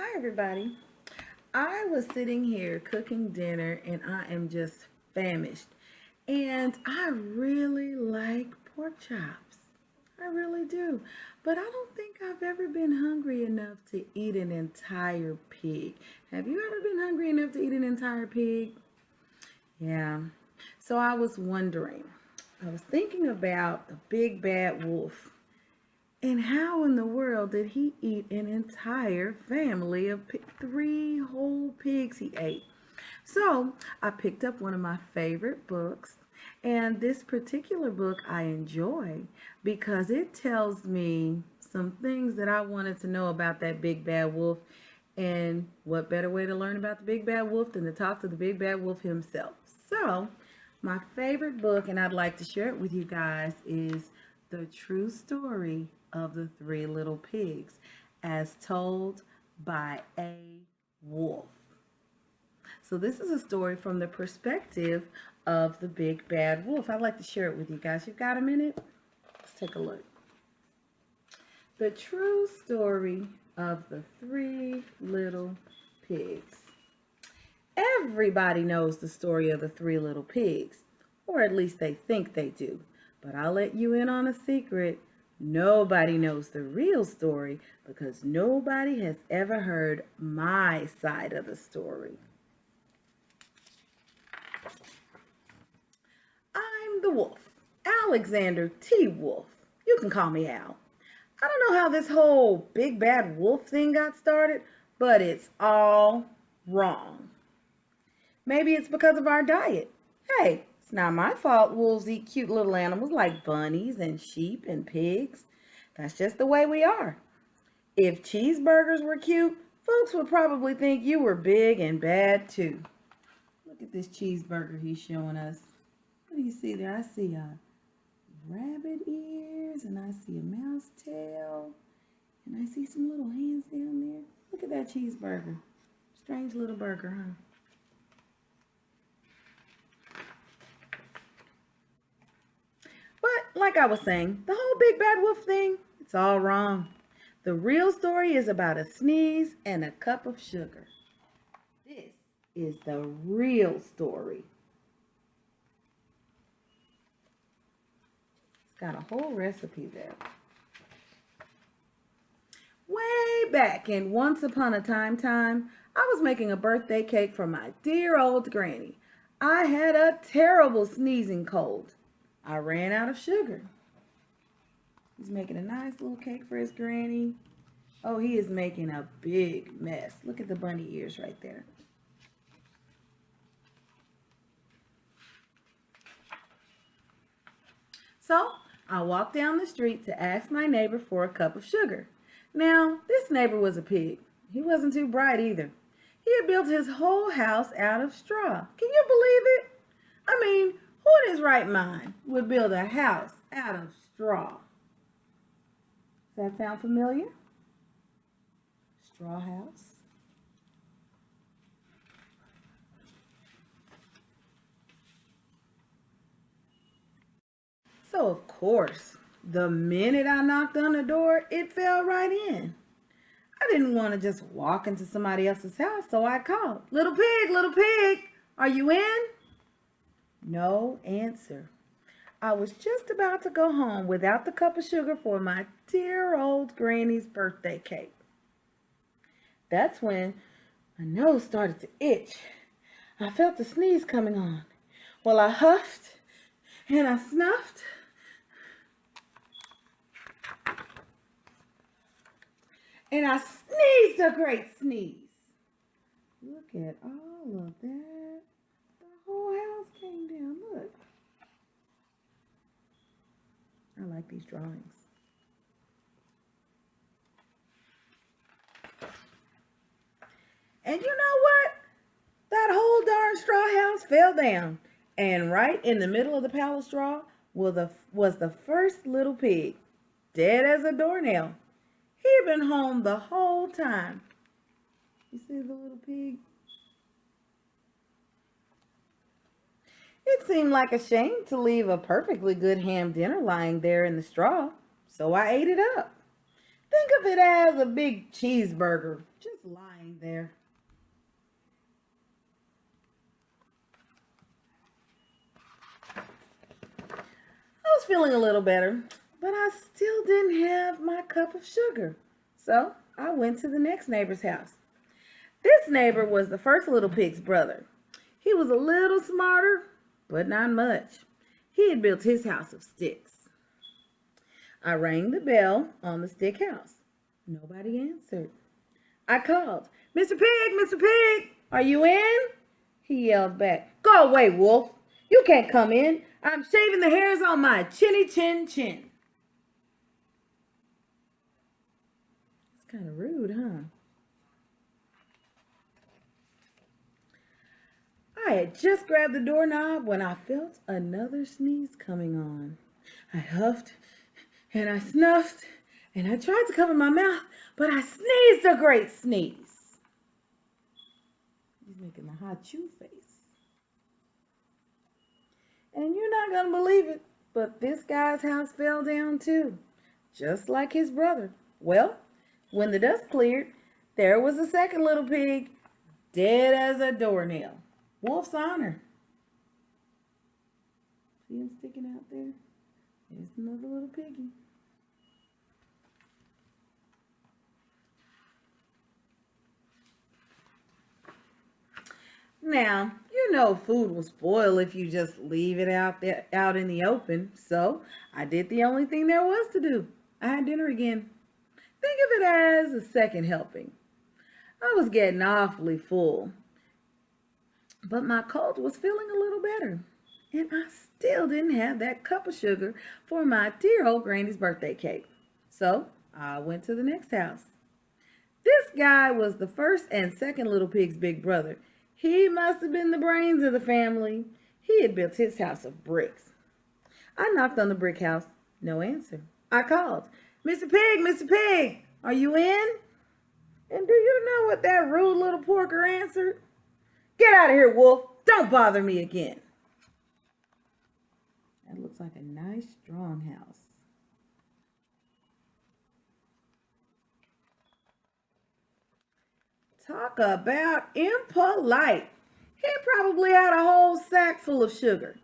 Hi everybody. I was sitting here cooking dinner and I am just famished. And I really like pork chops. I really do. But I don't think I've ever been hungry enough to eat an entire pig. Have you ever been hungry enough to eat an entire pig? Yeah. So I was wondering, I was thinking about the big bad wolf. And how in the world did he eat an entire family of three whole pigs he ate? So I picked up one of my favorite books, and this particular book I enjoy because it tells me some things that I wanted to know about that big bad wolf. And what better way to learn about the big bad wolf than to talk to the big bad wolf himself? So, my favorite book, and I'd like to share it with you guys, is The True Story of the Three Little Pigs, as told by A. Wolf. So this is a story from the perspective of the big bad wolf. I'd like to share it with you guys. You've got a minute? Let's take a look. The true story of the three little pigs. Everybody knows the story of the three little pigs, or at least they think they do. But I'll let you in on a secret. Nobody knows the real story because nobody has ever heard my side of the story. I'm the wolf, Alexander T. Wolf. You can call me Al. I don't know how this whole big bad wolf thing got started, but it's all wrong. Maybe it's because of our diet. Hey, it's not my fault wolves eat cute little animals like bunnies and sheep and pigs. That's just the way we are. If cheeseburgers were cute, folks would probably think you were big and bad too. Look at this cheeseburger he's showing us. What do you see there? I see rabbit ears and I see a mouse tail and I see some little hands down there. Look at that cheeseburger. Strange little burger, huh? But like I was saying, the whole big bad wolf thing, it's all wrong. The real story is about a sneeze and a cup of sugar. This is the real story. It's got a whole recipe there. Way back in Once Upon a Time, I was making a birthday cake for my dear old granny. I had a terrible sneezing cold. I ran out of sugar. He's making a nice little cake for his granny. Oh, he is making a big mess. Look at the bunny ears right there. So, I walked down the street to ask my neighbor for a cup of sugar. Now, this neighbor was a pig. He wasn't too bright either. He had built his whole house out of straw. Can you believe it? I mean, who in his right mind would build a house out of straw? Does that sound familiar? Straw house. So, of course, the minute I knocked on the door, it fell right in. I didn't want to just walk into somebody else's house, so I called, little pig, are you in? No answer. I was just about to go home without the cup of sugar for my dear old granny's birthday cake. That's when my nose started to itch. I felt the sneeze coming on. Well, I huffed and I snuffed. And I sneezed a great sneeze. Look at all of that. The whole house came down. Look. I like these drawings. And you know what? That whole darn straw house fell down. And right in the middle of the pile of straw was the first little pig, dead as a doornail. He'd been home the whole time. You see the little pig? It seemed like a shame to leave a perfectly good ham dinner lying there in the straw, so I ate it up. Think of it as a big cheeseburger just lying there. I was feeling a little better, but I still didn't have my cup of sugar. So I went to the next neighbor's house. This neighbor was the first little pig's brother. He was a little smarter, but not much. He had built his house of sticks. I rang the bell on the stick house. Nobody answered. I called, Mr. Pig, Mr. Pig, are you in? He yelled back, Go away, Wolf. You can't come in. I'm shaving the hairs on my chinny chin chin. It's kind of rude, huh? I had just grabbed the doorknob when I felt another sneeze coming on. I huffed and I snuffed and I tried to cover my mouth, but I sneezed a great sneeze. He's making the hot chew face. And you're not going to believe it, but this guy's house fell down too, just like his brother. Well, when the dust cleared, there was a second little pig, dead as a doornail. Wolf's honor. See him sticking out there? There's another little piggy. Now, you know food will spoil if you just leave it out there out in the open. So I did the only thing there was to do. I had dinner again. Think of it as a second helping. I was getting awfully full, but my cold was feeling a little better. And I still didn't have that cup of sugar for my dear old granny's birthday cake. So I went to the next house. This guy was the first and second little pig's big brother. He must have been the brains of the family. He had built his house of bricks. I knocked on the brick house. No answer. I called, Mr. Pig, Mr. Pig, are you in? And do you know what that rude little porker answered? Get out of here, Wolf. Don't bother me again. That looks like a nice, strong house. Talk about impolite. He probably had a whole sack full of sugar.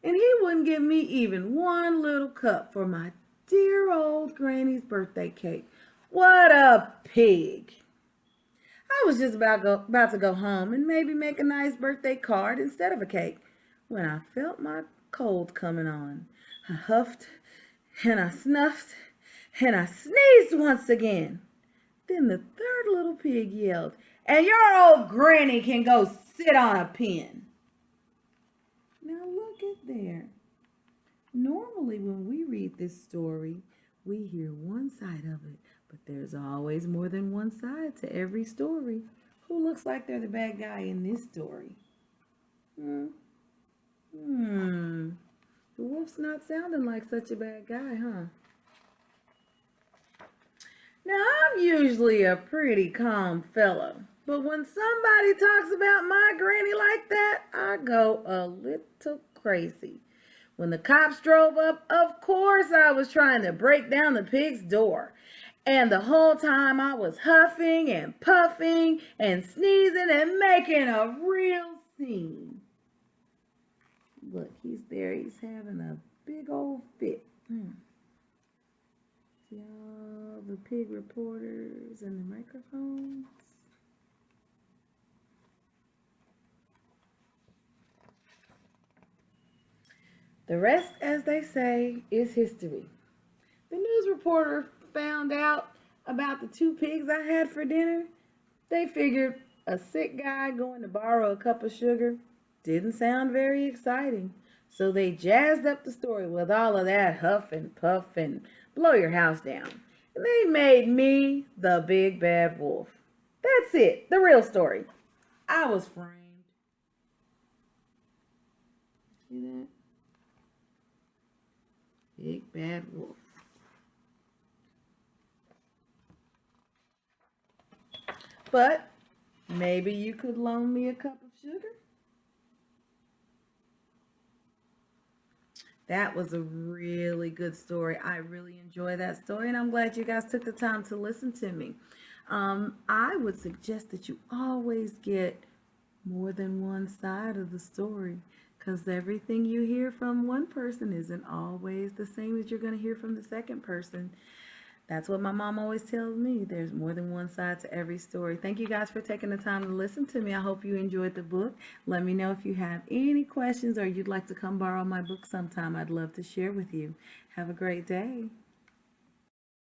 And he wouldn't give me even one little cup for my dear old granny's birthday cake. What a pig. I was just about to go home and maybe make a nice birthday card instead of a cake when I felt my cold coming on. I huffed and I snuffed and I sneezed once again. Then the third little pig yelled, And your old granny can go sit on a pin. Now look at there. Normally when we read this story, we hear one side of it, but there's always more than one side to every story. Who looks like they're the bad guy in this story? The wolf's not sounding like such a bad guy, huh? Now, I'm usually a pretty calm fellow, but when somebody talks about my granny like that, I go a little crazy. When the cops drove up, of course I was trying to break down the pig's door. And the whole time I was huffing and puffing and sneezing and making a real scene. Look, he's there. He's having a big old fit. See all the pig reporters and the microphones? The rest, as they say, is history. The news reporter found out about the two pigs I had for dinner. They figured a sick guy going to borrow a cup of sugar didn't sound very exciting. So they jazzed up the story with all of that huff and puff and blow your house down. And they made me the big bad wolf. That's it, the real story. I was framed. See that? Big bad wolf. But maybe you could loan me a cup of sugar? That was a really good story. I really enjoy that story, and I'm glad you guys took the time to listen to me. I would suggest that you always get more than one side of the story because everything you hear from one person isn't always the same as you're going to hear from the second person. That's what my mom always tells me. There's more than one side to every story. Thank you guys for taking the time to listen to me. I hope you enjoyed the book. Let me know if you have any questions or you'd like to come borrow my book sometime. I'd love to share with you. Have a great day.